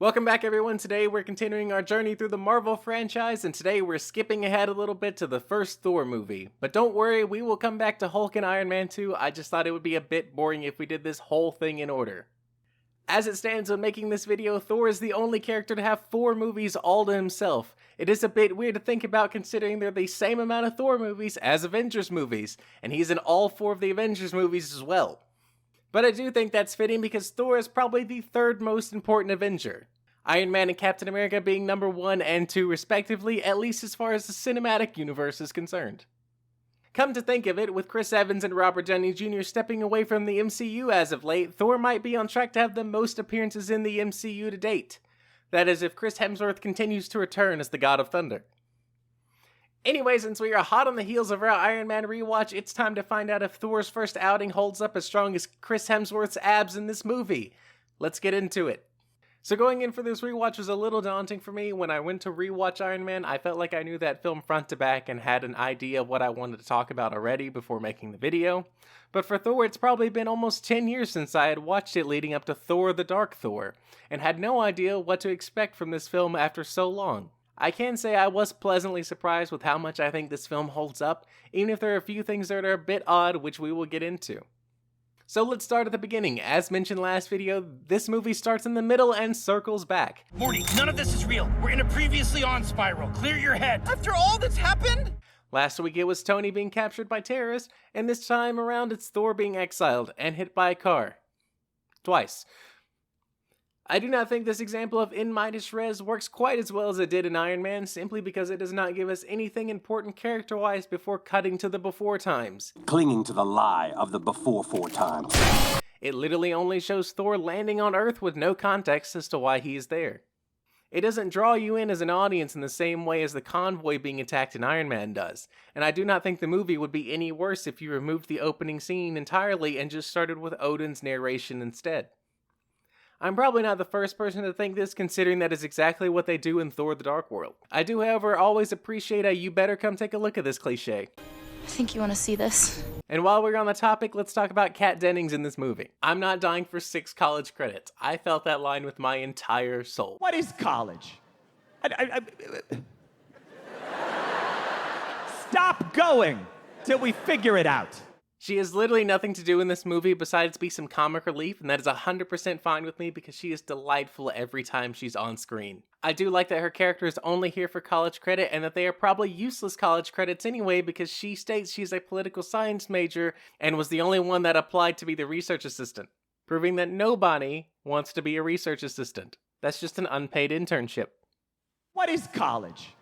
Welcome back everyone. Today we're continuing our journey through the Marvel franchise, and today we're skipping ahead a little bit to the first Thor movie. But don't worry, we will come back to Hulk and Iron Man 2. I just thought it would be a bit boring if we did this whole thing in order. As it stands when making this video, Thor is the only character to have 4 movies all to himself. It is a bit weird to think about considering they're the same amount of Thor movies as Avengers movies, and he's in all 4 of the Avengers movies as well. But I do think that's fitting because Thor is probably the 3rd most important Avenger. Iron Man and Captain America being number 1 and 2 respectively, at least as far as the cinematic universe is concerned. Come to think of it, with Chris Evans and Robert Downey Jr. stepping away from the MCU as of late, Thor might be on track to have the most appearances in the MCU to date. That is, if Chris Hemsworth continues to return as the God of Thunder. Anyway, since we are hot on the heels of our Iron Man rewatch, it's time to find out if Thor's first outing holds up as strong as Chris Hemsworth's abs in this movie. Let's get into it. So going in for this rewatch was a little daunting for me. When I went to rewatch Iron Man, I felt like I knew that film front to back and had an idea of what I wanted to talk about already before making the video. But for Thor, it's probably been almost 10 years since I had watched it leading up to Thor the Dark Thor, and had no idea what to expect from this film after so long. I can say I was pleasantly surprised with how much I think this film holds up, even if there are a few things that are a bit odd, which we will get into. So let's start at the beginning. As mentioned last video, this movie starts in the middle and circles back. Morty, none of this is real. We're in a previously on spiral. Clear your head. After all that's happened? Last week it was Tony being captured by terrorists, and this time around it's Thor being exiled and hit by a car. Twice. I do not think this example of in Midas Res works quite as well as it did in Iron Man, simply because it does not give us anything important character-wise before cutting to the before times. Clinging to the lie of the before 4 times. It literally only shows Thor landing on Earth with no context as to why he is there. It doesn't draw you in as an audience in the same way as the convoy being attacked in Iron Man does, and I do not think the movie would be any worse if you removed the opening scene entirely and just started with Odin's narration instead. I'm probably not the first person to think this, considering that is exactly what they do in Thor the Dark World. I do, however, always appreciate a "you better come take a look at this" cliche. I think you want to see this. And while we're on the topic, let's talk about Kat Dennings in this movie. I'm not dying for 6 college credits. I felt that line with my entire soul. What is college? Stop going till we figure it out. She has literally nothing to do in this movie besides be some comic relief, and that is 100% fine with me because she is delightful every time she's on screen. I do like that her character is only here for college credit and that they are probably useless college credits anyway because she states she's a political science major and was the only one that applied to be the research assistant, proving that nobody wants to be a research assistant. That's just an unpaid internship. What is college?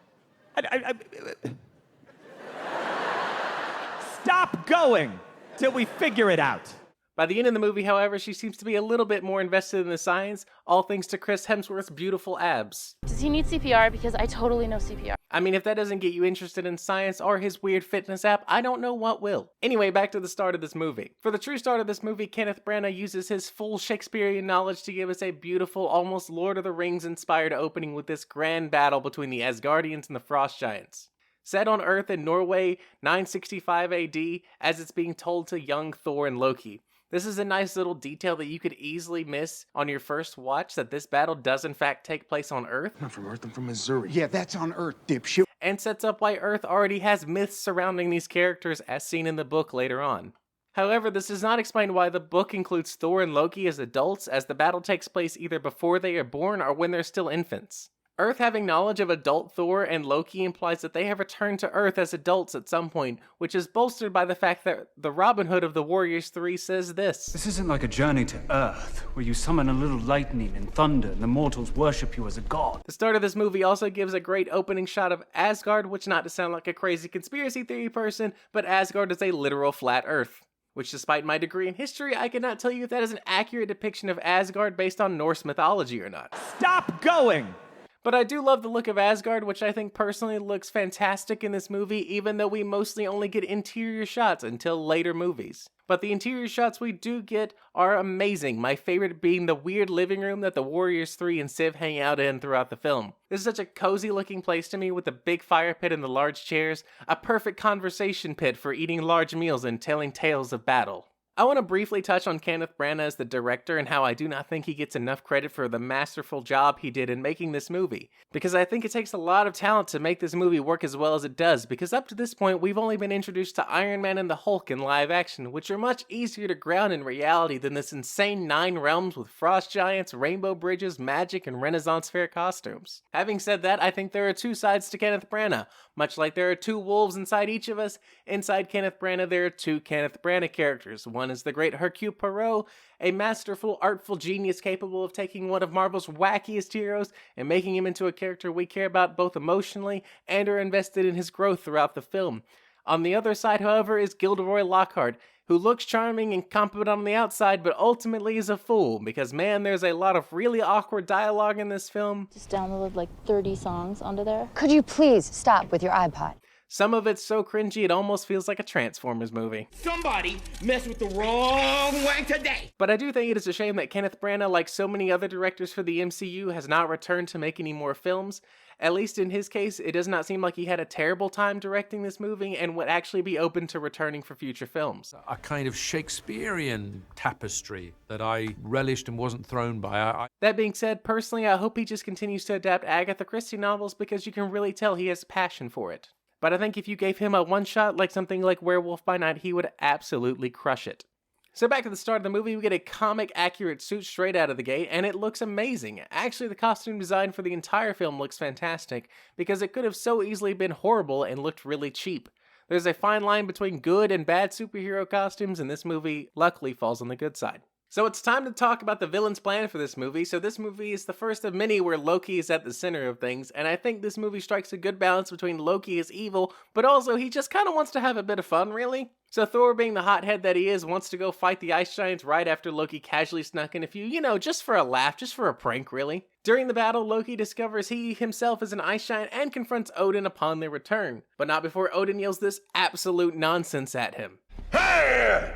Stop going till we figure it out. By the end of the movie, however, she seems to be a little bit more invested in the science, all thanks to Chris Hemsworth's beautiful abs. Does he need CPR? Because I totally know CPR. I mean, if that doesn't get you interested in science or his weird fitness app, I don't know what will. Anyway, back to the start of this movie. For the true start of this movie, Kenneth Branagh uses his full Shakespearean knowledge to give us a beautiful, almost Lord of the Rings-inspired opening with this grand battle between the Asgardians and the Frost Giants. Set on Earth in Norway, 965 AD, as it's being told to young Thor and Loki. This is a nice little detail that you could easily miss on your first watch, that this battle does in fact take place on Earth. I'm not from Earth, I'm from Missouri. Yeah, that's on Earth, dipshit. And sets up why Earth already has myths surrounding these characters as seen in the book later on. However, this does not explain why the book includes Thor and Loki as adults, as the battle takes place either before they are born or when they're still infants. Earth having knowledge of adult Thor and Loki implies that they have returned to Earth as adults at some point, which is bolstered by the fact that the Robin Hood of the Warriors 3 says this. This isn't like a journey to Earth, where you summon a little lightning and thunder and the mortals worship you as a god. The start of this movie also gives a great opening shot of Asgard, which, not to sound like a crazy conspiracy theory person, but Asgard is a literal flat Earth. Which, despite my degree in history, I cannot tell you if that is an accurate depiction of Asgard based on Norse mythology or not. Stop going! But I do love the look of Asgard, which I think personally looks fantastic in this movie, even though we mostly only get interior shots until later movies. But the interior shots we do get are amazing, my favorite being the weird living room that the Warriors 3 and Civ hang out in throughout the film. This is such a cozy looking place to me with the big fire pit and the large chairs, a perfect conversation pit for eating large meals and telling tales of battle. I want to briefly touch on Kenneth Branagh as the director and how I do not think he gets enough credit for the masterful job he did in making this movie. Because I think it takes a lot of talent to make this movie work as well as it does, because up to this point we've only been introduced to Iron Man and the Hulk in live action, which are much easier to ground in reality than this insane 9 realms with frost giants, rainbow bridges, magic, and Renaissance fair costumes. Having said that, I think there are 2 sides to Kenneth Branagh. Much like there are 2 wolves inside each of us, inside Kenneth Branagh there are 2 Kenneth Branagh characters. One is the great Hercule Poirot, a masterful, artful genius capable of taking one of Marvel's wackiest heroes and making him into a character we care about both emotionally and are invested in his growth throughout the film. On the other side, however, is Gilderoy Lockhart, who looks charming and competent on the outside, but ultimately is a fool, because man, there's a lot of really awkward dialogue in this film. Just downloaded like 30 songs onto there. Could you please stop with your iPod? Some of it's so cringy it almost feels like a Transformers movie. Somebody messed with the wrong way today. But I do think it is a shame that Kenneth Branagh, like so many other directors for the MCU, has not returned to make any more films. At least in his case, it does not seem like he had a terrible time directing this movie and would actually be open to returning for future films. A kind of Shakespearean tapestry that I relished and wasn't thrown by. That being said, personally, I hope he just continues to adapt Agatha Christie novels because you can really tell he has passion for it. But I think if you gave him a one-shot like something like Werewolf by Night, he would absolutely crush it. So back to the start of the movie, we get a comic-accurate suit straight out of the gate, and it looks amazing. Actually, the costume design for the entire film looks fantastic, because it could have so easily been horrible and looked really cheap. There's a fine line between good and bad superhero costumes, and this movie luckily falls on the good side. So it's time to talk about the villain's plan for this movie. So this movie is the first of many where Loki is at the center of things, and I think this movie strikes a good balance between Loki as evil, but also he just kind of wants to have a bit of fun, really. So Thor, being the hothead that he is, wants to go fight the ice giants right after Loki casually snuck in a few, just for a laugh, just for a prank, really. During the battle, Loki discovers he himself is an ice giant and confronts Odin upon their return, but not before Odin yells this absolute nonsense at him. Hey!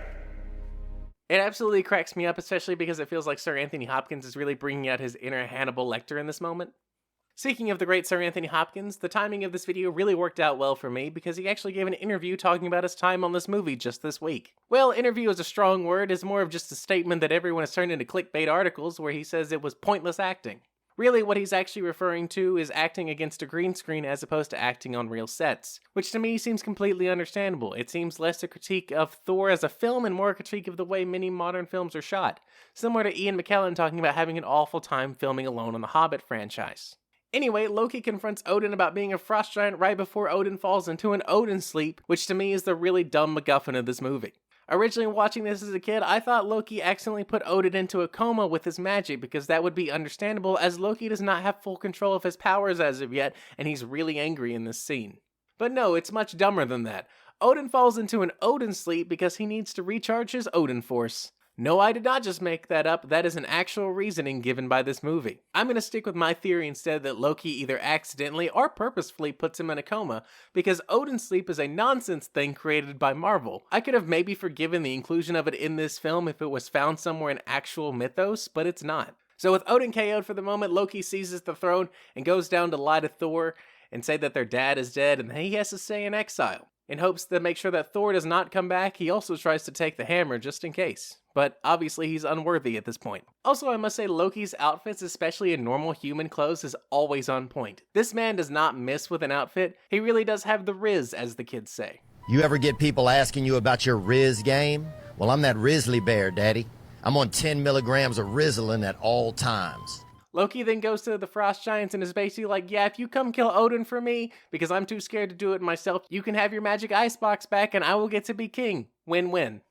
It absolutely cracks me up, especially because it feels like Sir Anthony Hopkins is really bringing out his inner Hannibal Lecter in this moment. Speaking of the great Sir Anthony Hopkins, the timing of this video really worked out well for me because he actually gave an interview talking about his time on this movie just this week. Well, interview is a strong word, it's more of just a statement that everyone has turned into clickbait articles where he says it was pointless acting. Really, what he's actually referring to is acting against a green screen as opposed to acting on real sets, which to me seems completely understandable. It seems less a critique of Thor as a film and more a critique of the way many modern films are shot, similar to Ian McKellen talking about having an awful time filming alone on the Hobbit franchise. Anyway, Loki confronts Odin about being a frost giant right before Odin falls into an Odin sleep, which to me is the really dumb MacGuffin of this movie. Originally watching this as a kid, I thought Loki accidentally put Odin into a coma with his magic because that would be understandable as Loki does not have full control of his powers as of yet and he's really angry in this scene. But no, it's much dumber than that. Odin falls into an Odin sleep because he needs to recharge his Odin force. No, I did not just make that up, that is an actual reasoning given by this movie. I'm going to stick with my theory instead that Loki either accidentally or purposefully puts him in a coma, because Odin sleep is a nonsense thing created by Marvel. I could have maybe forgiven the inclusion of it in this film if it was found somewhere in actual mythos, but it's not. So with Odin KO'd for the moment, Loki seizes the throne and goes down to lie to Thor and say that their dad is dead and he has to stay in exile. In hopes to make sure that Thor does not come back, he also tries to take the hammer just in case. But obviously he's unworthy at this point. Also, I must say Loki's outfits, especially in normal human clothes, is always on point. This man does not miss with an outfit. He really does have the riz, as the kids say. You ever get people asking you about your Riz game? Well, I'm that Rizzly Bear, Daddy. I'm on 10 milligrams of Rizzlin at all times. Loki then goes to the Frost Giants and is basically like, yeah, if you come kill Odin for me, because I'm too scared to do it myself, you can have your magic icebox back and I will get to be king. Win-win.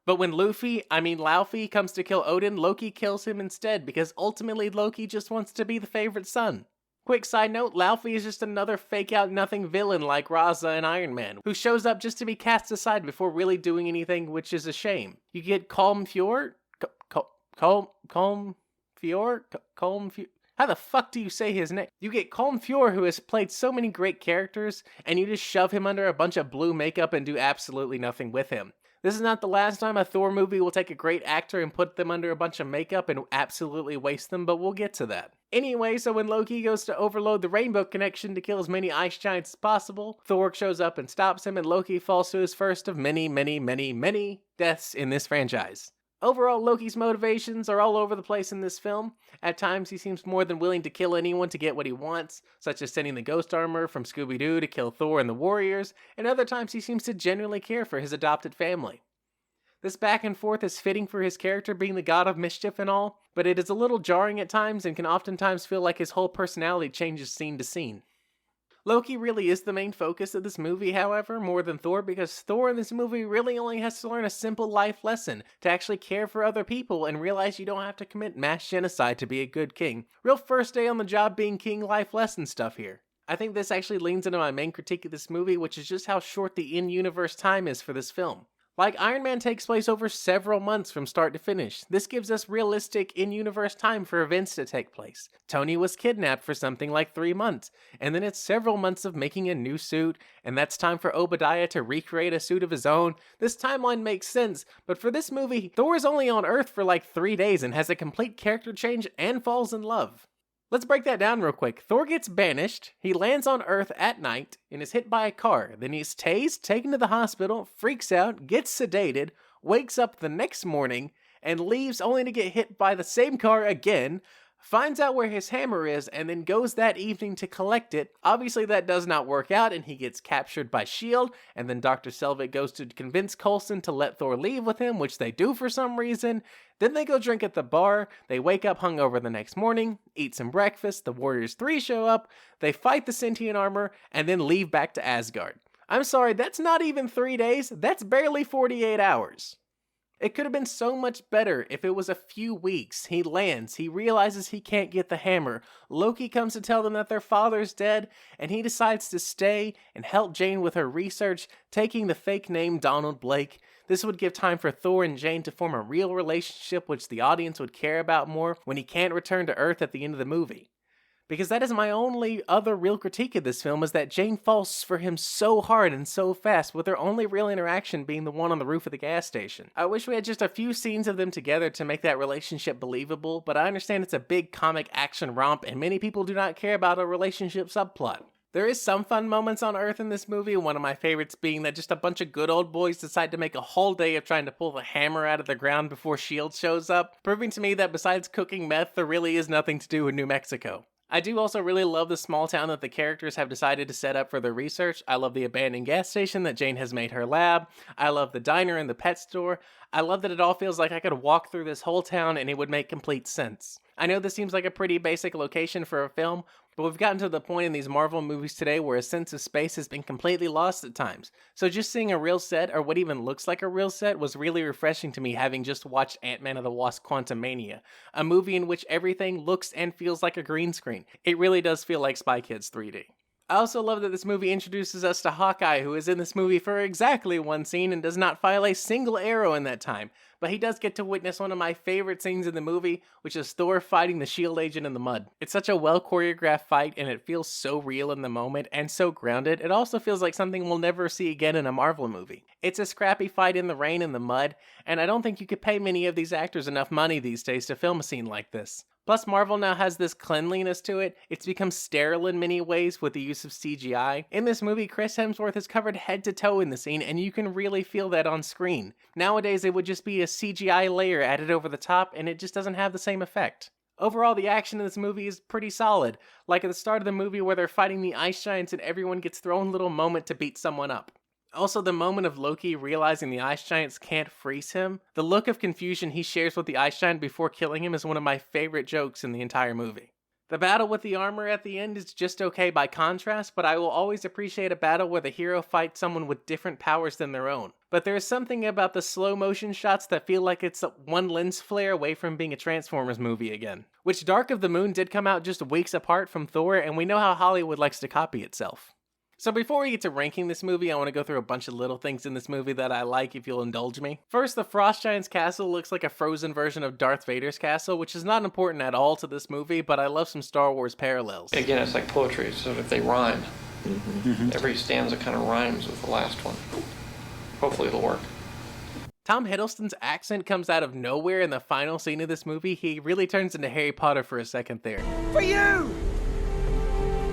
But when Laufey comes to kill Odin, Loki kills him instead, because ultimately Loki just wants to be the favorite son. Quick side note, Laufey is just another fake-out-nothing villain like Raza and Iron Man, who shows up just to be cast aside before really doing anything, which is a shame. You get Calm Fjord? How the fuck do you say his name? You get Colm Feore, who has played so many great characters, and you just shove him under a bunch of blue makeup and do absolutely nothing with him. This is not the last time a Thor movie will take a great actor and put them under a bunch of makeup and absolutely waste them, but we'll get to that. Anyway, so when Loki goes to overload the Rainbow Connection to kill as many ice giants as possible, Thor shows up and stops him, and Loki falls to his first of many, many, many, many deaths in this franchise. Overall, Loki's motivations are all over the place in this film. At times, he seems more than willing to kill anyone to get what he wants, such as sending the ghost armor from Scooby-Doo to kill Thor and the Warriors, and other times he seems to genuinely care for his adopted family. This back and forth is fitting for his character being the god of mischief and all, but it is a little jarring at times and can oftentimes feel like his whole personality changes scene to scene. Loki really is the main focus of this movie, however, more than Thor, because Thor in this movie really only has to learn a simple life lesson to actually care for other people and realize you don't have to commit mass genocide to be a good king. Real first day on the job being king life lesson stuff here. I think this actually leans into my main critique of this movie, which is just how short the in-universe time is for this film. Like, Iron Man takes place over several months from start to finish. This gives us realistic, in-universe time for events to take place. Tony was kidnapped for something like 3 months, and then it's several months of making a new suit, and that's time for Obadiah to recreate a suit of his own. This timeline makes sense, but for this movie, Thor is only on Earth for like 3 days and has a complete character change and falls in love. Let's break that down real quick. Thor gets banished, he lands on Earth at night, and is hit by a car. Then he's tased, taken to the hospital, freaks out, gets sedated, wakes up the next morning, and leaves only to get hit by the same car again, finds out where his hammer is, and then goes that evening to collect it. Obviously that does not work out, and he gets captured by S.H.I.E.L.D., and then Dr. Selvig goes to convince Coulson to let Thor leave with him, which they do for some reason. Then they go drink at the bar, they wake up hungover the next morning, eat some breakfast, the Warriors 3 show up, they fight the sentient armor, and then leave back to Asgard. I'm sorry, that's not even 3 days, that's barely 48 hours. It could have been so much better if it was a few weeks. He lands, he realizes he can't get the hammer, Loki comes to tell them that their father's dead, and he decides to stay and help Jane with her research, taking the fake name Donald Blake. This would give time for Thor and Jane to form a real relationship which the audience would care about more when he can't return to Earth at the end of the movie. Because that is my only other real critique of this film, is that Jane falls for him so hard and so fast, with their only real interaction being the one on the roof of the gas station. I wish we had just a few scenes of them together to make that relationship believable, but I understand it's a big comic action romp and many people do not care about a relationship subplot. There is some fun moments on Earth in this movie, one of my favorites being that just a bunch of good old boys decide to make a whole day of trying to pull the hammer out of the ground before S.H.I.E.L.D. shows up, proving to me that besides cooking meth, there really is nothing to do in New Mexico. I do also really love the small town that the characters have decided to set up for their research. I love the abandoned gas station that Jane has made her lab. I love the diner and the pet store. I love that it all feels like I could walk through this whole town and it would make complete sense. I know this seems like a pretty basic location for a film, but we've gotten to the point in these Marvel movies today where a sense of space has been completely lost at times. So just seeing a real set, or what even looks like a real set, was really refreshing to me, having just watched Ant-Man and the Wasp: Quantumania, a movie in which everything looks and feels like a green screen. It really does feel like Spy Kids 3D. I also love that this movie introduces us to Hawkeye, who is in this movie for exactly one scene and does not file a single arrow in that time, but he does get to witness one of my favorite scenes in the movie, which is Thor fighting the S.H.I.E.L.D. agent in the mud. It's such a well-choreographed fight, and it feels so real in the moment and so grounded. It also feels like something we'll never see again in a Marvel movie. It's a scrappy fight in the rain and the mud, and I don't think you could pay many of these actors enough money these days to film a scene like this. Plus, Marvel now has this cleanliness to it. It's become sterile in many ways with the use of CGI. In this movie, Chris Hemsworth is covered head to toe in the scene, and you can really feel that on screen. Nowadays, it would just be a CGI layer added over the top, and it just doesn't have the same effect. Overall, the action in this movie is pretty solid, like at the start of the movie where they're fighting the ice giants and everyone gets thrown a little moment to beat someone up. Also, the moment of Loki realizing the ice giants can't freeze him, the look of confusion he shares with the ice giant before killing him is one of my favorite jokes in the entire movie. The battle with the armor at the end is just okay by contrast, but I will always appreciate a battle where the hero fights someone with different powers than their own. But there is something about the slow motion shots that feel like it's one lens flare away from being a Transformers movie again. Which Dark of the Moon did come out just weeks apart from Thor, and we know how Hollywood likes to copy itself. So before we get to ranking this movie, I want to go through a bunch of little things in this movie that I like, if you'll indulge me. First, the Frost Giant's castle looks like a frozen version of Darth Vader's castle, which is not important at all to this movie, but I love some Star Wars parallels. Again, it's like poetry, so if they rhyme, every stanza kind of rhymes with the last one. Hopefully it'll work. Tom Hiddleston's accent comes out of nowhere in the final scene of this movie. He really turns into Harry Potter for a second there. For you!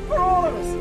For all of us!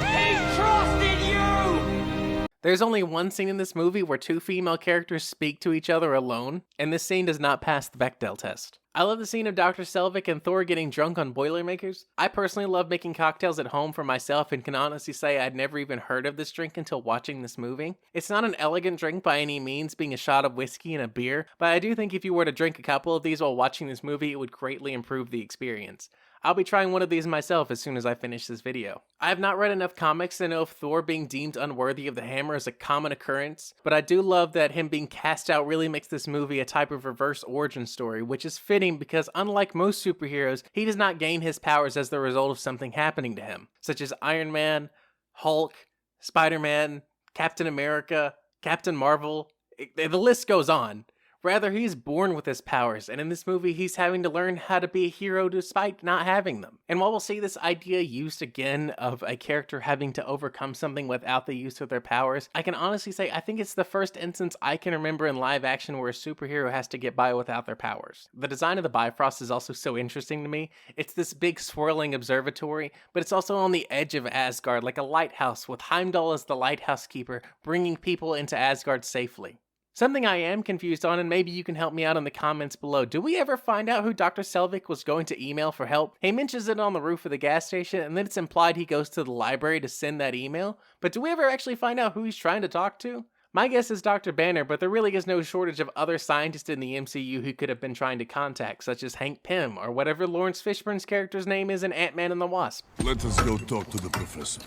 He trusted you! There's only one scene in this movie where two female characters speak to each other alone, and this scene does not pass the Bechdel test. I love the scene of Dr. Selvig and Thor getting drunk on Boilermakers. I personally love making cocktails at home for myself and can honestly say I'd never even heard of this drink until watching this movie. It's not an elegant drink by any means, being a shot of whiskey and a beer, but I do think if you were to drink a couple of these while watching this movie, it would greatly improve the experience. I'll be trying one of these myself as soon as I finish this video. I have not read enough comics to know if Thor being deemed unworthy of the hammer is a common occurrence, but I do love that him being cast out really makes this movie a type of reverse origin story, which is fitting because unlike most superheroes, he does not gain his powers as the result of something happening to him, such as Iron Man, Hulk, Spider-Man, Captain America, Captain Marvel. The list goes on. Rather, he's born with his powers, and in this movie, he's having to learn how to be a hero despite not having them. And while we'll see this idea used again of a character having to overcome something without the use of their powers, I can honestly say I think it's the first instance I can remember in live action where a superhero has to get by without their powers. The design of the Bifrost is also so interesting to me. It's this big swirling observatory, but it's also on the edge of Asgard like a lighthouse with Heimdall as the lighthouse keeper, bringing people into Asgard safely. Something I am confused on, and maybe you can help me out in the comments below. Do we ever find out who Dr. Selvig was going to email for help? He mentions it on the roof of the gas station, and then it's implied he goes to the library to send that email. But do we ever actually find out who he's trying to talk to? My guess is Dr. Banner, but there really is no shortage of other scientists in the MCU who could have been trying to contact, such as Hank Pym, or whatever Lawrence Fishburne's character's name is in Ant-Man and the Wasp. Let us go talk to the professor.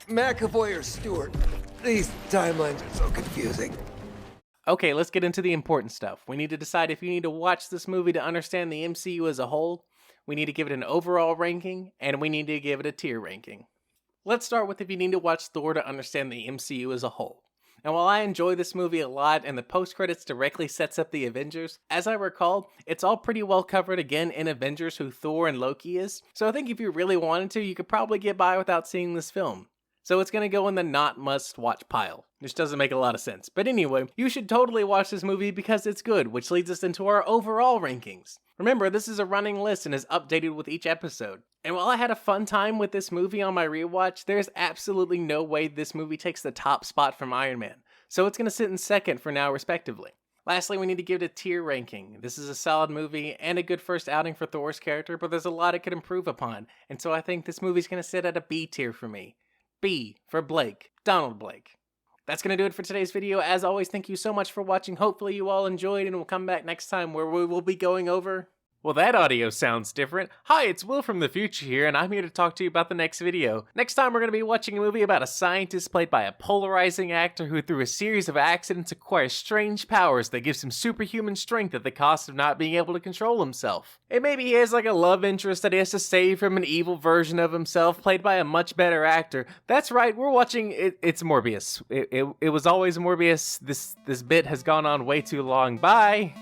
McAvoy or Stewart? These timelines are so confusing. Okay, let's get into the important stuff. We need to decide if you need to watch this movie to understand the MCU as a whole, we need to give it an overall ranking, and we need to give it a tier ranking. Let's start with if you need to watch Thor to understand the MCU as a whole. And while I enjoy this movie a lot and the post-credits directly sets up the Avengers, as I recall, it's all pretty well covered again in Avengers who Thor and Loki is, so I think if you really wanted to, you could probably get by without seeing this film. So it's gonna go in the not must watch pile, which doesn't make a lot of sense. But anyway, you should totally watch this movie because it's good, which leads us into our overall rankings. Remember, this is a running list and is updated with each episode. And while I had a fun time with this movie on my rewatch, there's absolutely no way this movie takes the top spot from Iron Man. So it's gonna sit in second for now respectively. Lastly, we need to give it a tier ranking. This is a solid movie and a good first outing for Thor's character, but there's a lot it could improve upon. And so I think this movie's gonna sit at a B tier for me. B for Blake, Donald Blake. That's going to do it for today's video. As always, thank you so much for watching. Hopefully you all enjoyed, and we'll come back next time where we will be going over... Well, that audio sounds different. Hi, it's Will from the future here, and I'm here to talk to you about the next video. Next time, we're going to be watching a movie about a scientist played by a polarizing actor who, through a series of accidents, acquires strange powers that gives him superhuman strength at the cost of not being able to control himself. And maybe he has like a love interest that he has to save from an evil version of himself, played by a much better actor. That's right, we're watching It's Morbius. It was always Morbius. This bit has gone on way too long. Bye!